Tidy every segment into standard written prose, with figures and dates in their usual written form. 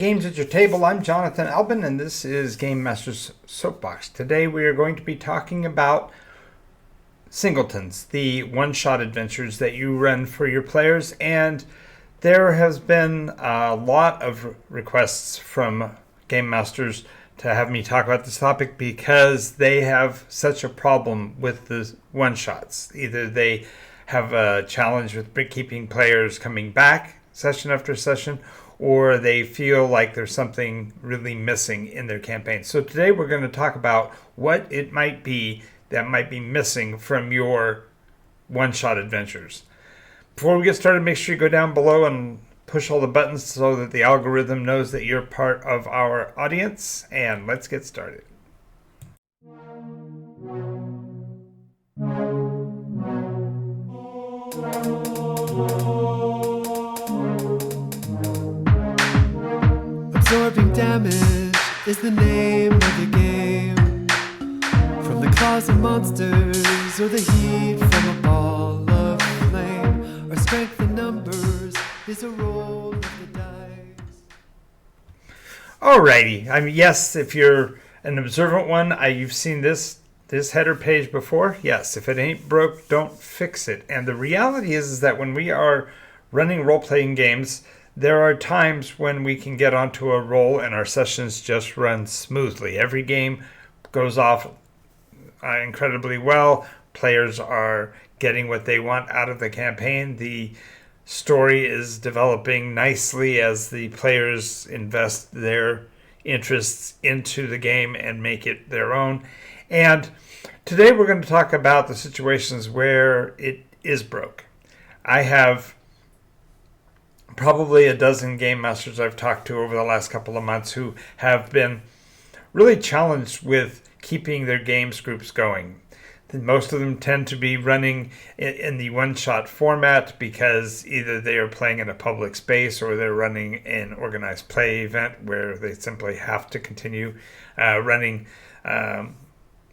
Games at your table. I'm Jonathan Albin, and this is Game Master's Soapbox. Today we are going to be talking about singletons, the one-shot adventures that you run for your players. And there has been a lot of requests from Game Masters to have me talk about this topic because they have such a problem with the one-shots. Either they have a challenge with keeping players coming back session after session, or they feel like there's something really missing in their campaign. So today we're going to talk about what it might be that might be missing from your one-shot adventures. Before we get started, make sure you go down below and push all the buttons so that the algorithm knows that you're part of our audience. And let's get started. Absorbing damage is the name of the game. From the claws of monsters or the heat from a ball of flame, or strength in numbers is a roll of the dice. Alrighty. Yes, if you're an observant one, you've seen this header page before. Yes, if it ain't broke, don't fix it. And the reality is that when we are running role-playing games, there are times when we can get onto a roll and our sessions just run smoothly. Every game goes off incredibly well. Players are getting what they want out of the campaign. The story is developing nicely as the players invest their interests into the game and make it their own. And today we're going to talk about the situations where it is broke. I have probably a dozen game masters I've talked to over the last couple of months who have been really challenged with keeping their games groups going. Most of them tend to be running in the one-shot format because either they are playing in a public space or they're running an organized play event where they simply have to continue running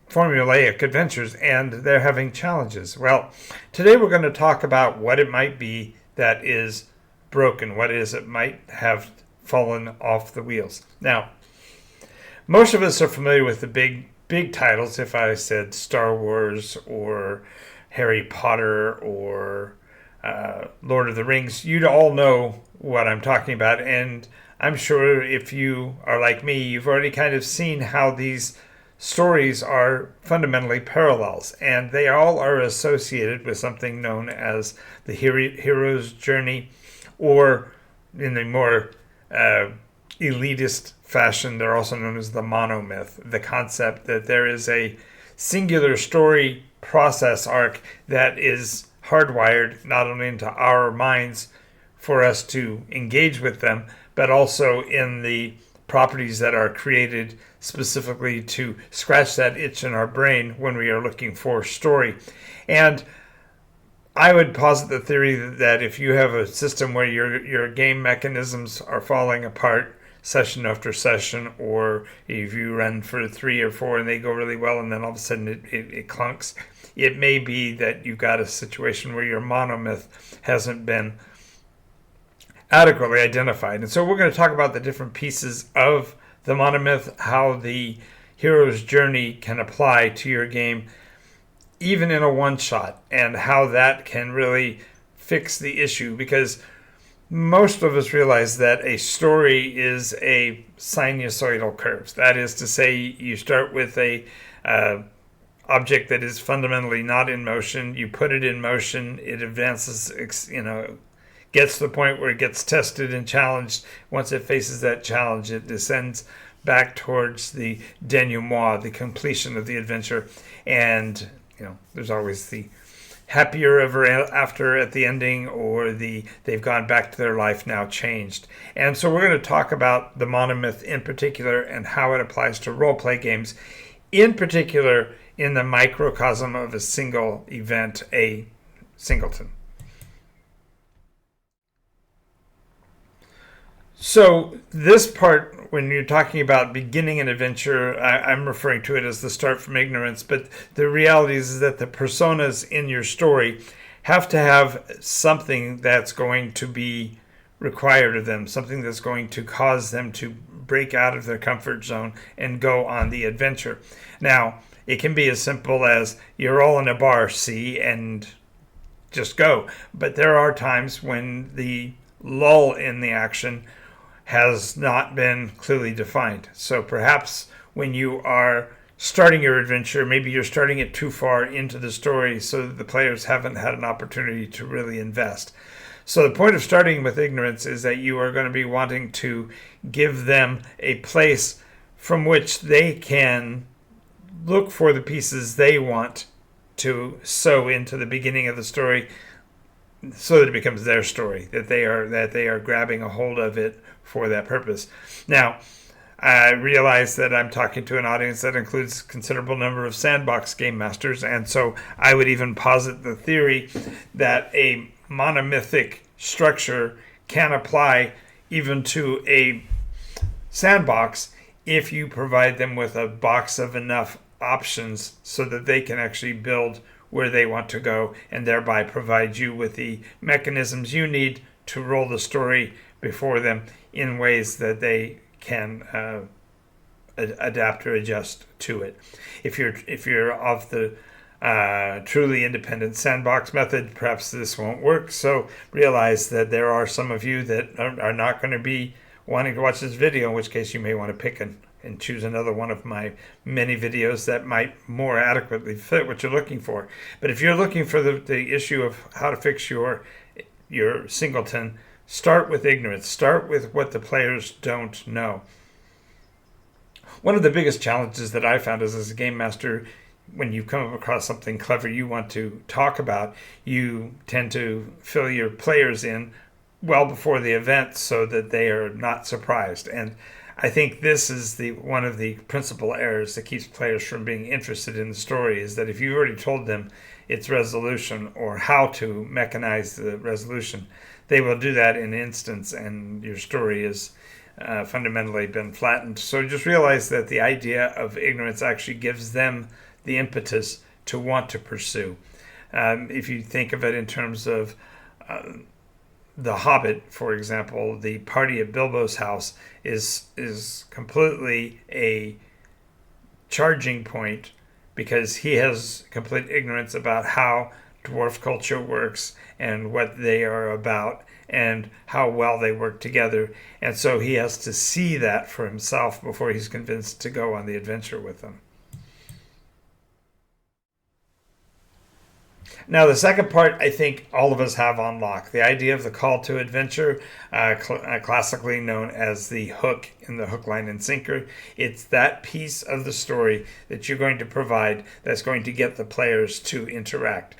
formulaic adventures, and they're having challenges. Well, today we're going to talk about what it might be that is broken, what is it might have fallen off the wheels. Now, most of us are familiar with the big titles. If I said Star Wars or Harry Potter or Lord of the Rings, you'd all know what I'm talking about. And I'm sure if you are like me, you've already kind of seen how these stories are fundamentally parallels, and they all are associated with something known as the hero's journey, or in the more elitist fashion, they're also known as the monomyth, the concept that there is a singular story process arc that is hardwired not only into our minds for us to engage with them, but also in the properties that are created specifically to scratch that itch in our brain when we are looking for story. And I would posit the theory that if you have a system where your game mechanisms are falling apart session after session, or if you run for 3 or 4 and they go really well and then all of a sudden it clunks, it may be that you've got a situation where your monomyth hasn't been adequately identified. And so we're going to talk about the different pieces of the monomyth, how the hero's journey can apply to your game even in a one-shot, and how that can really fix the issue, because most of us realize that a story is a sinusoidal curve. That is to say, you start with a object that is fundamentally not in motion. You put it in motion, it advances, gets to the point where it gets tested and challenged. Once it faces that challenge, it descends back towards the denouement, the completion of the adventure. And there's always the happier ever after at the ending, or they've gone back to their life now changed. And so we're going to talk about the monomyth in particular and how it applies to role-play games, in particular in the microcosm of a single event, a singleton. So this part, when you're talking about beginning an adventure, I'm referring to it as the start from ignorance, but the reality is that the personas in your story have to have something that's going to be required of them, something that's going to cause them to break out of their comfort zone and go on the adventure. Now, it can be as simple as you're all in a bar, see, and just go. But there are times when the lull in the action has not been clearly defined. So perhaps when you are starting your adventure, maybe you're starting it too far into the story so that the players haven't had an opportunity to really invest. So the point of starting with ignorance is that you are going to be wanting to give them a place from which they can look for the pieces they want to sew into the beginning of the story, so that it becomes their story, that they are grabbing a hold of it for that purpose. Now, I realize that I'm talking to an audience that includes a considerable number of sandbox game masters, and so I would even posit the theory that a monomythic structure can apply even to a sandbox if you provide them with a box of enough options so that they can actually build where they want to go and thereby provide you with the mechanisms you need to roll the story before them in ways that they can adapt or adjust to it. If you're of the truly independent sandbox method, perhaps this won't work. So realize that there are some of you that are not going to be wanting to watch this video, in which case you may want to pick and choose another one of my many videos that might more adequately fit what you're looking for. But if you're looking for the issue of how to fix your singleton, start with ignorance. Start with what the players don't know. One of the biggest challenges that I found is, as a game master, when you come across something clever you want to talk about, you tend to fill your players in well before the event so that they are not surprised. And I think this is one of the principal errors that keeps players from being interested in the story, is that if you've already told them its resolution or how to mechanize the resolution, they will do that in instants, and your story has fundamentally been flattened. So just realize that the idea of ignorance actually gives them the impetus to want to pursue. If you think of it in terms of The Hobbit, for example, the party at Bilbo's house is completely a charging point because he has complete ignorance about how dwarf culture works and what they are about and how well they work together. And so he has to see that for himself before he's convinced to go on the adventure with them. Now, the second part, I think all of us have on lock. The idea of the call to adventure, classically known as the hook in the hook, line, and sinker. It's that piece of the story that you're going to provide that's going to get the players to interact.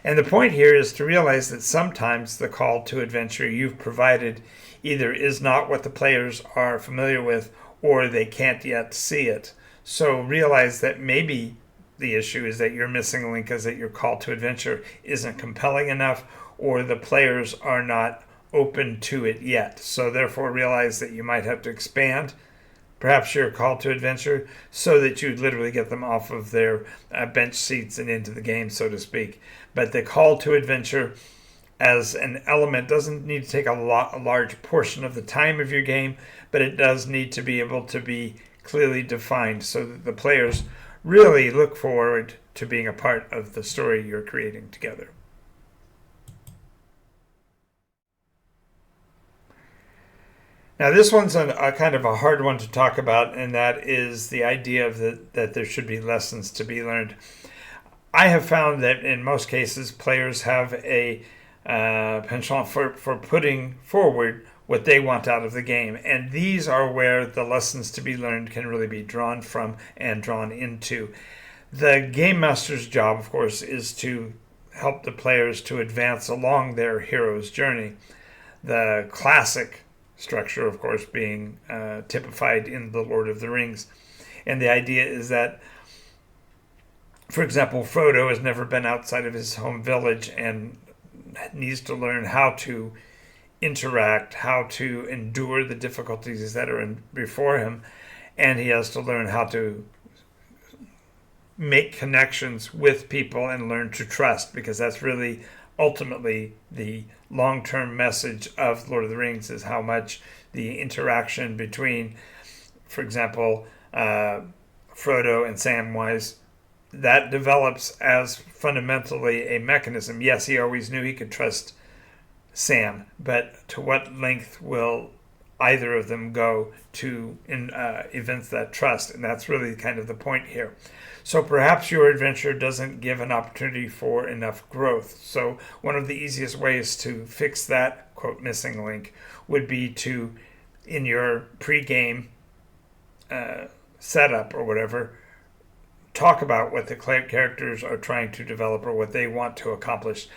And the point here is to realize that sometimes the call to adventure you've provided either is not what the players are familiar with, or they can't yet see it. So realize that maybe the issue is that you're missing a link, is that your call to adventure isn't compelling enough, or the players are not open to it yet. So therefore realize that you might have to expand perhaps your call to adventure so that you literally get them off of their bench seats and into the game, so to speak. But the call to adventure as an element doesn't need to take a large portion of the time of your game, but it does need to be able to be clearly defined so that the players really look forward to being a part of the story you're creating together. Now, this one's a kind of a hard one to talk about, and that is the idea of that there should be lessons to be learned. I have found that in most cases, players have a penchant for putting forward what they want out of the game. And these are where the lessons to be learned can really be drawn from and drawn into. The game master's job, of course, is to help the players to advance along their hero's journey. The classic structure, of course, being typified in The Lord of the Rings. And the idea is that, for example, Frodo has never been outside of his home village and needs to learn how to interact, how to endure the difficulties that are before him, and he has to learn how to make connections with people and learn to trust, because that's really ultimately the long-term message of Lord of the Rings is how much the interaction between, for example, Frodo and Samwise, that develops as fundamentally a mechanism. Yes, he always knew he could trust Sam, but to what length will either of them go to evince that trust? And that's really kind of the point here. So perhaps your adventure doesn't give an opportunity for enough growth. So one of the easiest ways to fix that, quote, missing link would be to, in your pre-game setup or whatever, talk about what the characters are trying to develop or what they want to accomplish.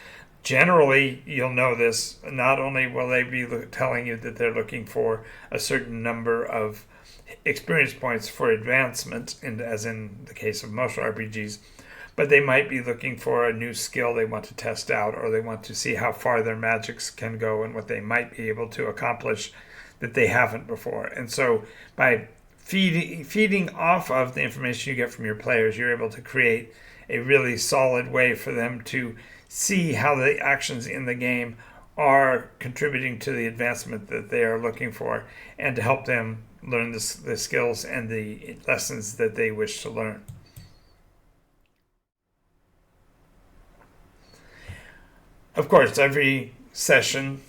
Generally, you'll know this. Not only will they be telling you that they're looking for a certain number of experience points for advancement, as in the case of most RPGs, but they might be looking for a new skill they want to test out, or they want to see how far their magics can go and what they might be able to accomplish that they haven't before. And so by feeding off of the information you get from your players, you're able to create a really solid way for them to see how the actions in the game are contributing to the advancement that they are looking for, and to help them learn the skills and the lessons that they wish to learn. Of course, every session,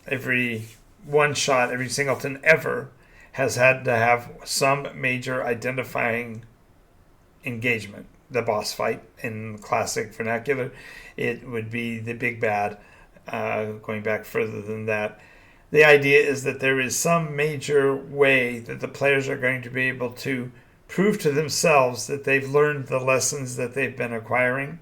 every one shot, every singleton ever has had to have some major identifying engagement. The boss fight in classic vernacular, it would be the big bad. Going back further than that, the idea is that there is some major way that the players are going to be able to prove to themselves that they've learned the lessons that they've been acquiring.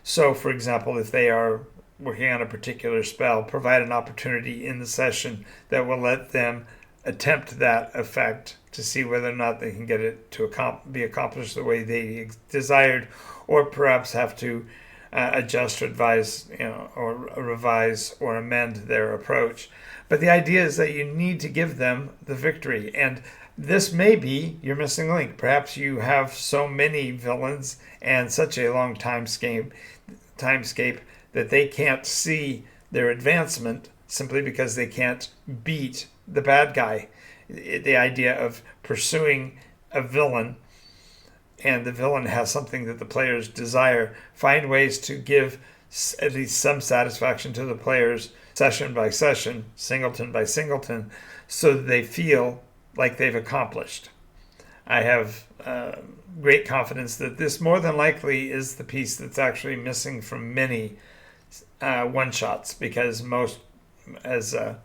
So, for example, if they are working on a particular spell, provide an opportunity in the session that will let them attempt that effect to see whether or not they can get it to be accomplished the way they desired, or perhaps have to adjust or advise, or revise or amend their approach. But the idea is that you need to give them the victory, and this may be your missing link. Perhaps you have so many villains and such a long timescape that they can't see their advancement simply because they can't beat the bad guy. The idea of pursuing a villain, and the villain has something that the players desire, find ways to give at least some satisfaction to the players session by session, singleton by singleton, so that they feel like they've accomplished. I have great confidence that this more than likely is the piece that's actually missing from many one-shots, because most, as a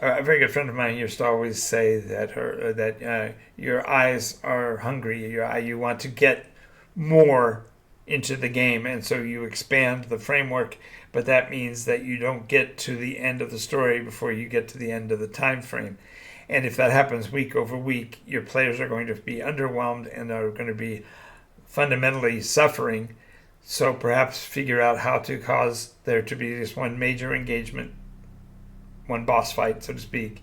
very good friend of mine used to always say that your eyes are hungry. You want to get more into the game, and so you expand the framework, but that means that you don't get to the end of the story before you get to the end of the time frame. And if that happens week over week, your players are going to be underwhelmed and are going to be fundamentally suffering. So perhaps figure out how to cause there to be just one major engagement, one boss fight, so to speak,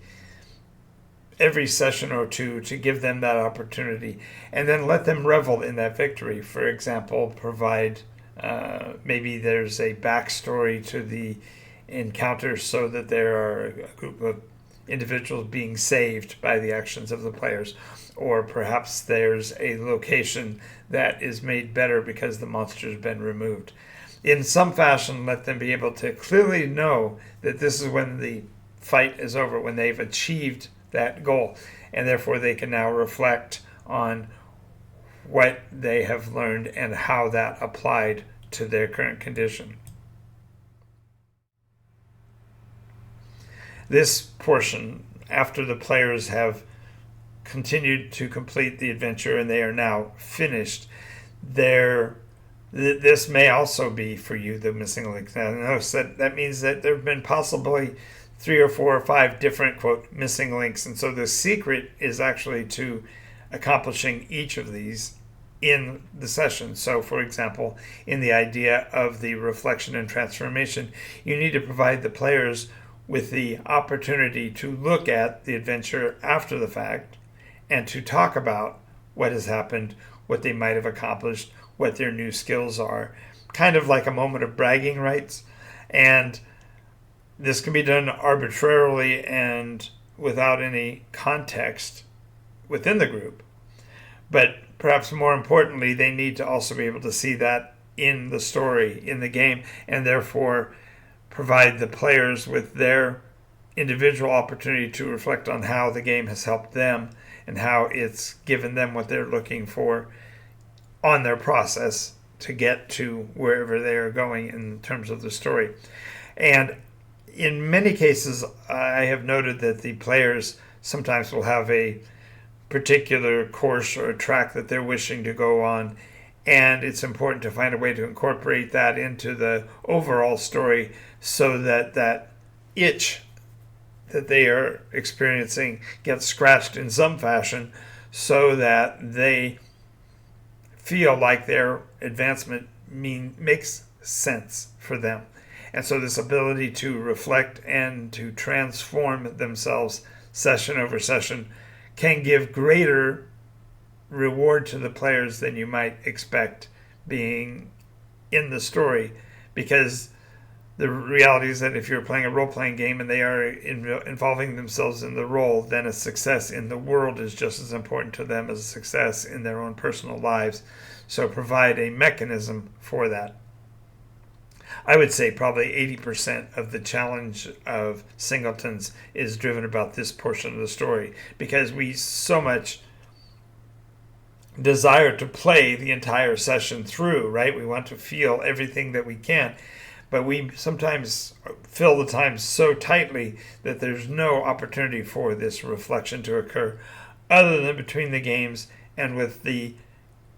every session or two, to give them that opportunity, and then let them revel in that victory. For example, provide maybe there's a backstory to the encounter, so that there are a group of individuals being saved by the actions of the players, or perhaps there's a location that is made better because the monster's been removed. In some fashion, let them be able to clearly know that this is when the fight is over, when they've achieved that goal, and therefore they can now reflect on what they have learned and how that applied to their current condition. This portion, after the players have continued to complete the adventure and they are now finished, this may also be for you the missing link. Now, notice that means that there have been possibly 3 or 4 or 5 different, quote, missing links. And so the secret is actually to accomplishing each of these in the session. So, for example, in the idea of the reflection and transformation, you need to provide the players with the opportunity to look at the adventure after the fact and to talk about what has happened, what they might have accomplished, what their new skills are, kind of like a moment of bragging rights. And this can be done arbitrarily and without any context within the group. But perhaps more importantly, they need to also be able to see that in the story, in the game, and therefore provide the players with their individual opportunity to reflect on how the game has helped them and how it's given them what they're looking for on their process to get to wherever they are going in terms of the story. And in many cases, I have noted that the players sometimes will have a particular course or track that they're wishing to go on, and it's important to find a way to incorporate that into the overall story so that that itch that they are experiencing gets scratched in some fashion so that they feel like their advancement makes sense for them. And so this ability to reflect and to transform themselves session over session can give greater reward to the players than you might expect being in the story, because the reality is that if you're playing a role-playing game and they are involving themselves in the role, then a success in the world is just as important to them as a success in their own personal lives. So provide a mechanism for that. I would say probably 80% of the challenge of singletons is driven about this portion of the story, because we so much desire to play the entire session through, right? We want to feel everything that we can, but we sometimes fill the time so tightly that there's no opportunity for this reflection to occur other than between the games and with the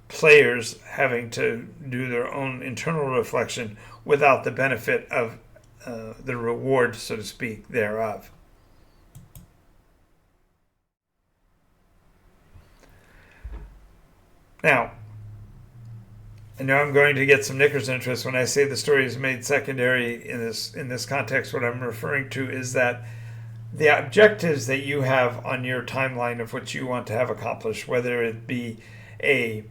players having to do their own internal reflection without the benefit of the reward, so to speak, thereof. Now, I know I'm going to get some knickers interest when I say the story is made secondary in this context. What I'm referring to is that the objectives that you have on your timeline of what you want to have accomplished, whether it be a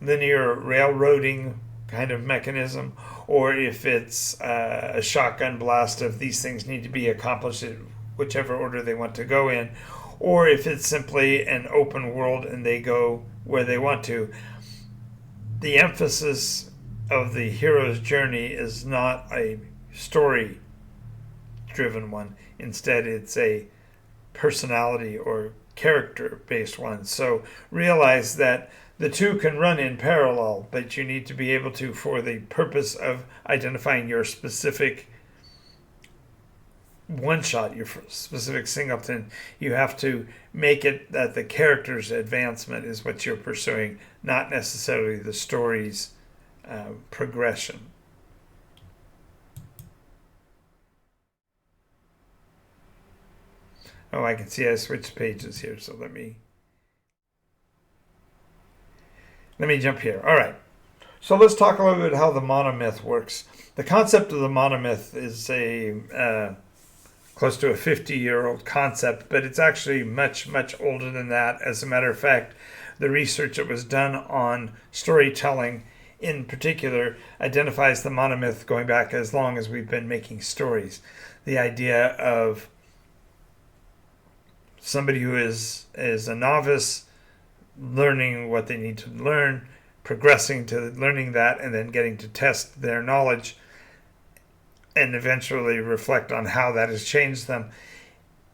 linear railroading kind of mechanism, or if it's a shotgun blast of these things need to be accomplished in whichever order they want to go in, or if it's simply an open world and they go where they want to. The emphasis of the hero's journey is not a story driven one. Instead, it's a personality or character based one. So realize that the two can run in parallel, but you need to be able to, for the purpose of identifying your specific one shot, your specific singleton, you have to make it that the character's advancement is what you're pursuing, not necessarily the story's progression. Oh, I can see I switched pages here, so let me jump here. All right. So let's talk a little bit how the monomyth works. The concept of the monomyth is a close to a 50-year-old concept, but it's actually much, much older than that. As a matter of fact, the research that was done on storytelling in particular identifies the monomyth going back as long as we've been making stories. The idea of somebody who is a novice learning what they need to learn, progressing to learning that, and then getting to test their knowledge and eventually reflect on how that has changed them,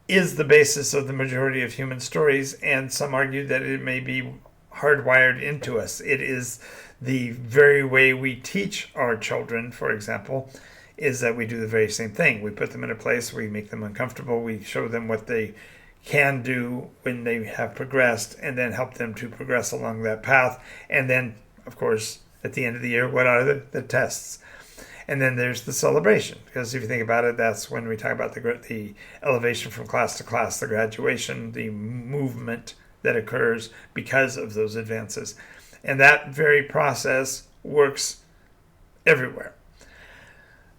is the basis of the majority of human stories. And some argue that it may be hardwired into us. It is the very way we teach our children, for example, is that we do the very same thing. We put them in a place, we make them uncomfortable, we show them what they can do when they have progressed, and then help them to progress along that path. And then, of course, at the end of the year, what are the tests? And then there's the celebration, because if you think about it, that's when we talk about the elevation from class to class, the graduation, the movement that occurs because of those advances. And that very process works everywhere.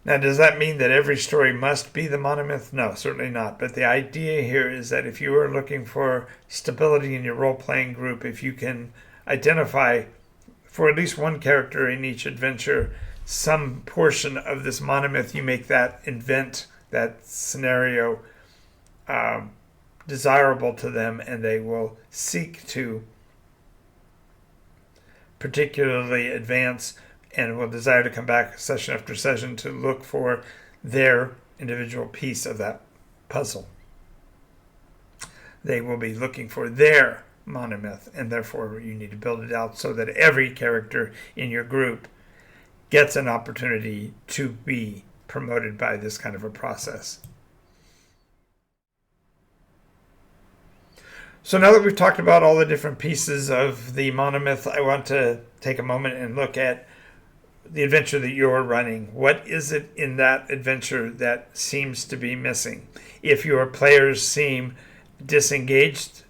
Now, does that mean that every story must be the monomyth? No, certainly not. But the idea here is that if you are looking for stability in your role-playing group, if you can identify for at least one character in each adventure, some portion of this monomyth, you make that event, that scenario, desirable to them, and they will seek to particularly advance and will desire to come back session after session to look for their individual piece of that puzzle. They will be looking for their monomyth, and therefore you need to build it out so that every character in your group gets an opportunity to be promoted by this kind of a process. So now that we've talked about all the different pieces of the monomyth, I want to take a moment and look at the adventure that you're running. What is it in that adventure that seems to be missing? If your players seem disengaged,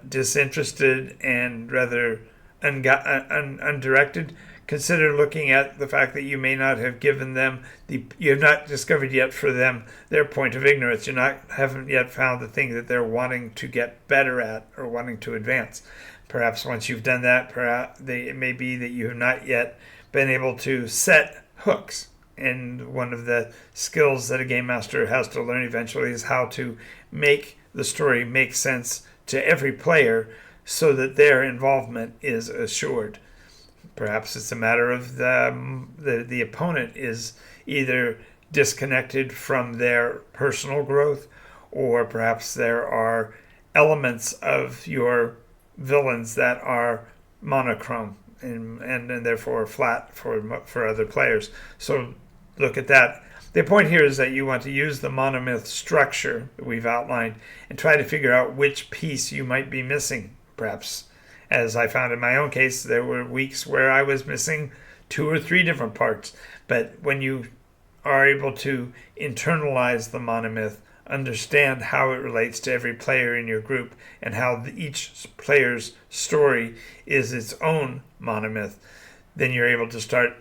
disinterested, and rather undirected, consider looking at the fact that you may not have given them you have not discovered yet for them their point of ignorance. Haven't yet found the thing that they're wanting to get better at or wanting to advance. Perhaps once you've done that, it may be that you have not yet been able to set hooks. And one of the skills that a game master has to learn eventually is how to make the story make sense to every player so that their involvement is assured. Perhaps it's a matter of the opponent is either disconnected from their personal growth, or perhaps there are elements of your villains that are monochrome and therefore flat for other players. So look at that. The point here is that you want to use the monomyth structure that we've outlined and try to figure out which piece you might be missing. Perhaps, as I found in my own case, there were weeks where I was missing 2 or 3 different parts. But when you are able to internalize the monomyth, understand how it relates to every player in your group, and how each player's story is its own monomyth, then you're able to start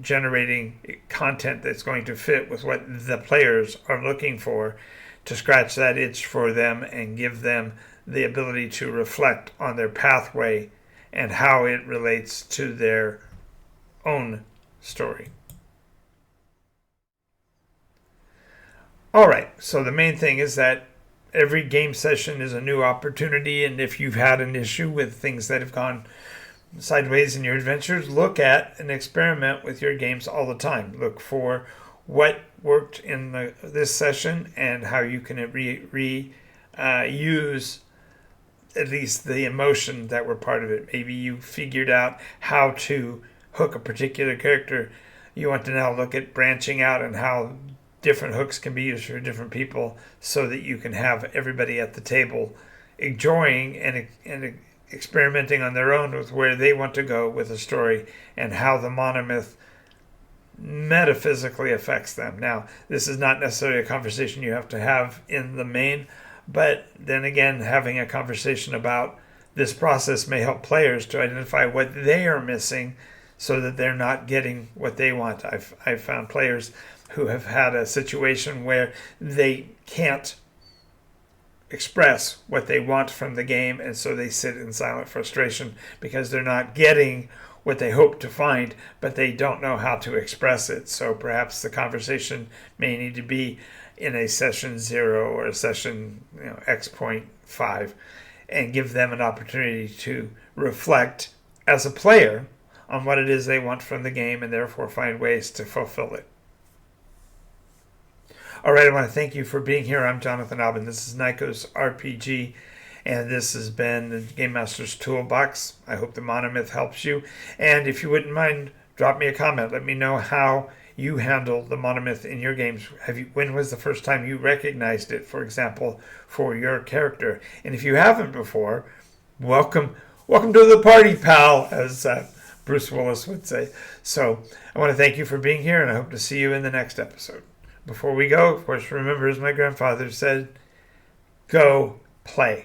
generating content that's going to fit with what the players are looking for, to scratch that itch for them and give them the ability to reflect on their pathway and how it relates to their own story. All right, so the main thing is that every game session is a new opportunity, and if you've had an issue with things that have gone sideways in your adventures, look at and experiment with your games all the time. Look for what worked in this session and how you can use at least the emotion that were part of it. Maybe you figured out how to hook a particular character. You want to now look at branching out and how different hooks can be used for different people, so that you can have everybody at the table enjoying and experimenting on their own with where they want to go with a story and how the monomyth metaphysically affects them. Now, this is not necessarily a conversation you have to have in the main, but then again, having a conversation about this process may help players to identify what they are missing so that they're not getting what they want. I've found players who have had a situation where they can't express what they want from the game, and so they sit in silent frustration because they're not getting what they hope to find, but they don't know how to express it. So perhaps the conversation may need to be in a session 0 or a session X.5, and give them an opportunity to reflect as a player on what it is they want from the game, and therefore find ways to fulfill it. All right, I want to thank you for being here. I'm Jonathan Albin. This is Nyko's RPG, and this has been the Game Master's Toolbox. I hope the monomyth helps you. And if you wouldn't mind, drop me a comment. Let me know how you handle the monomyth in your games. When was the first time you recognized it, for example, for your character? And if you haven't before, welcome to the party, pal, as Bruce Willis would say. So I want to thank you for being here, and I hope to see you in the next episode. Before we go, of course, remember, as my grandfather said, go play.